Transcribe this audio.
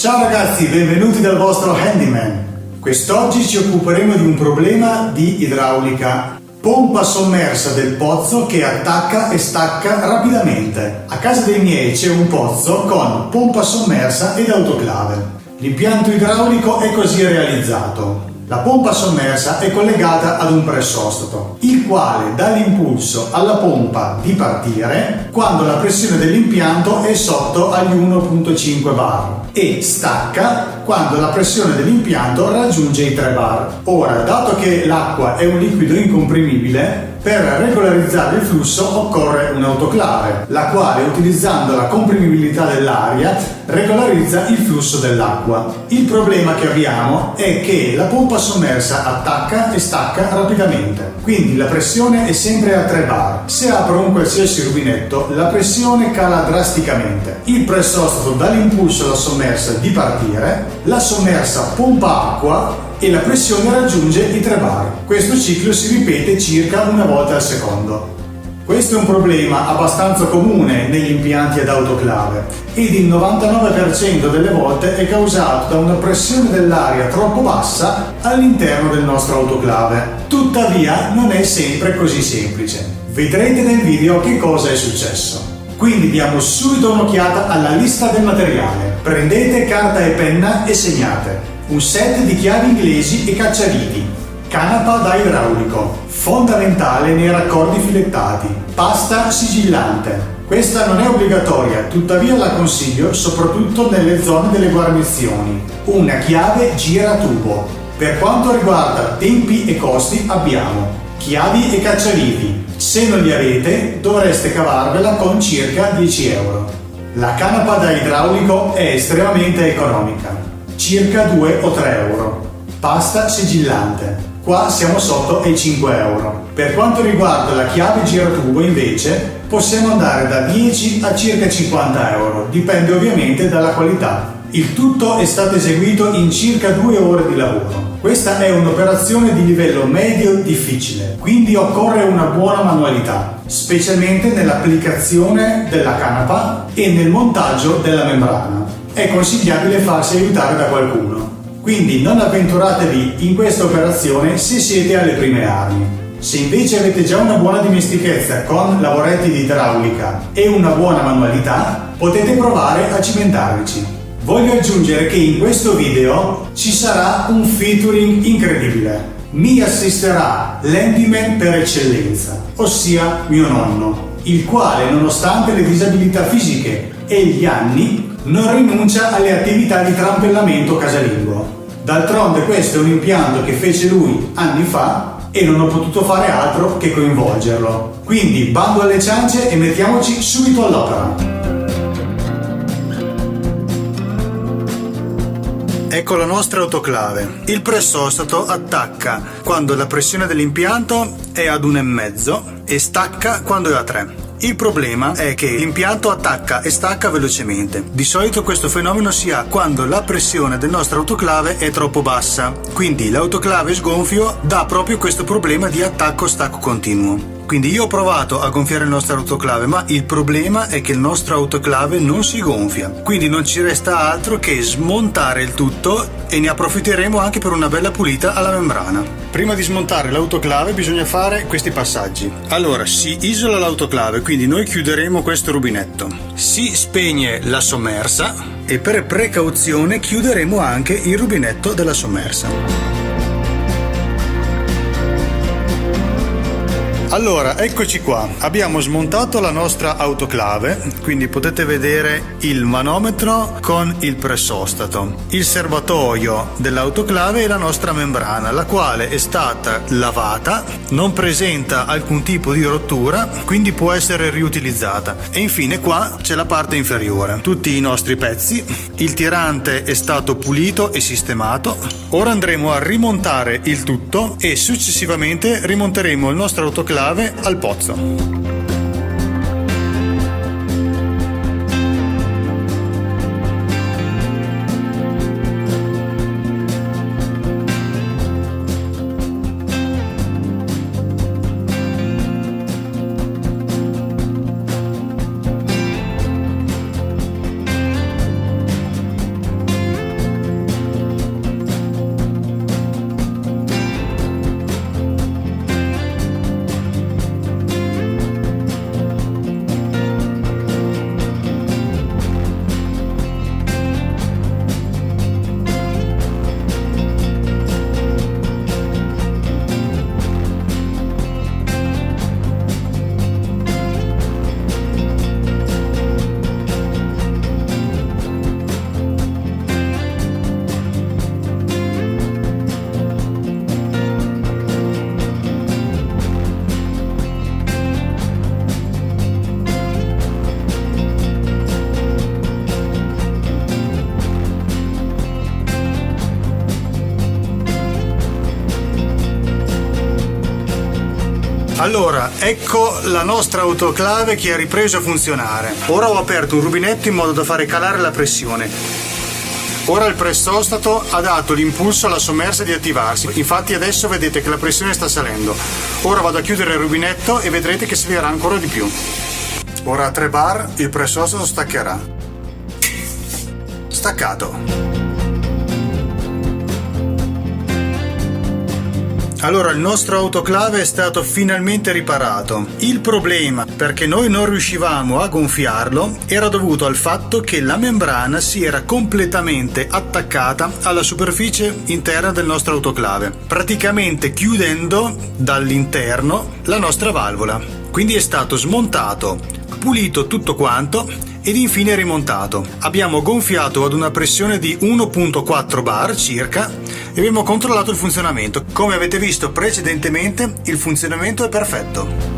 Ciao ragazzi, benvenuti dal vostro handyman. Quest'oggi ci occuperemo di un problema di idraulica. Pompa sommersa del pozzo che attacca e stacca rapidamente. A casa dei miei c'è un pozzo con pompa sommersa ed autoclave. L'impianto idraulico è così realizzato. La pompa sommersa è collegata ad un pressostato, il quale dà l'impulso alla pompa di partire quando la pressione dell'impianto è sotto agli 1,5 bar e stacca quando la pressione dell'impianto raggiunge i 3 bar. Ora, dato che l'acqua è un liquido incomprimibile, per regolarizzare il flusso occorre un'autoclave, la quale, utilizzando la comprimibilità dell'aria, regolarizza il flusso dell'acqua. Il problema che abbiamo è che la pompa sommersa attacca e stacca rapidamente, quindi la pressione è sempre a 3 bar. Se apro un qualsiasi rubinetto, la pressione cala drasticamente. Il pressostato dà l'impulso alla sommersa di partire, la sommersa pompa acqua e la pressione raggiunge i 3 bar. Questo ciclo si ripete circa una volta al secondo. Questo è un problema abbastanza comune negli impianti ad autoclave ed il 99% delle volte è causato da una pressione dell'aria troppo bassa all'interno del nostro autoclave. Tuttavia non è sempre così semplice. Vedrete nel video che cosa è successo. Quindi diamo subito un'occhiata alla lista del materiale. Prendete carta e penna e segnate. Un set di chiavi inglesi e cacciaviti, canapa da idraulico, fondamentale nei raccordi filettati, pasta sigillante. Questa non è obbligatoria, tuttavia la consiglio soprattutto nelle zone delle guarnizioni. Una chiave giratubo. Per quanto riguarda tempi e costi abbiamo chiavi e cacciaviti. Se non li avete dovreste cavarvela con circa 10 euro. La canapa da idraulico è estremamente economica, circa 2 o 3 euro. Pasta sigillante, qua siamo sotto ai 5 euro. Per quanto riguarda la chiave giratubo invece possiamo andare da 10 a circa 50 euro, dipende ovviamente dalla qualità. Il tutto è stato eseguito in circa 2 ore di lavoro. Questa è un'operazione di livello medio difficile, quindi occorre una buona manualità, specialmente nell'applicazione della canapa e nel montaggio della membrana. È consigliabile farsi aiutare da qualcuno. Quindi non avventuratevi in questa operazione se siete alle prime armi. Se invece avete già una buona dimestichezza con lavoretti di idraulica e una buona manualità, potete provare a cimentarvici. Voglio aggiungere che in questo video ci sarà un featuring incredibile. Mi assisterà l'handyman per eccellenza, ossia mio nonno, il quale, nonostante le disabilità fisiche e gli anni, non rinuncia alle attività di trampellamento casalingo. D'altronde questo è un impianto che fece lui anni fa e non ho potuto fare altro che coinvolgerlo. Quindi bando alle ciance e mettiamoci subito all'opera. Ecco la nostra autoclave. Il pressostato attacca quando la pressione dell'impianto è ad 1,5 e stacca quando è a 3. Il problema è che l'impianto attacca e stacca velocemente. Di solito questo fenomeno si ha quando la pressione del nostro autoclave è troppo bassa, quindi l'autoclave sgonfio dà proprio questo problema di attacco-stacco continuo. Quindi io ho provato a gonfiare il nostro autoclave, ma il problema è che il nostro autoclave non si gonfia. Quindi non ci resta altro che smontare il tutto e ne approfitteremo anche per una bella pulita alla membrana. Prima di smontare l'autoclave bisogna fare questi passaggi. Allora, si isola l'autoclave, quindi noi chiuderemo questo rubinetto. Si spegne la sommersa e per precauzione chiuderemo anche il rubinetto della sommersa. Allora, eccoci qua, abbiamo smontato la nostra autoclave, quindi potete vedere il manometro con il pressostato, il serbatoio dell'autoclave e la nostra membrana, la quale è stata lavata, non presenta alcun tipo di rottura, quindi può essere riutilizzata. E infine qua c'è la parte inferiore, tutti i nostri pezzi, il tirante è stato pulito e sistemato. Ora andremo a rimontare il tutto e successivamente rimonteremo il nostro autoclave al pozzo. Allora, ecco la nostra autoclave che ha ripreso a funzionare. Ora ho aperto un rubinetto in modo da fare calare la pressione. Ora il pressostato ha dato l'impulso alla sommersa di attivarsi, infatti adesso vedete che la pressione sta salendo. Ora vado a chiudere il rubinetto e vedrete che salirà ancora di più. Ora a 3 bar il pressostato staccherà. Staccato. Allora il nostro autoclave è stato finalmente riparato. Il problema, perché noi non riuscivamo a gonfiarlo, era dovuto al fatto che la membrana si era completamente attaccata alla superficie interna del nostro autoclave, praticamente chiudendo dall'interno la nostra valvola. Quindi è stato smontato, pulito tutto quanto ed infine rimontato. Abbiamo gonfiato ad una pressione di 1.4 bar circa e abbiamo controllato il funzionamento. Come avete visto precedentemente, il funzionamento è perfetto.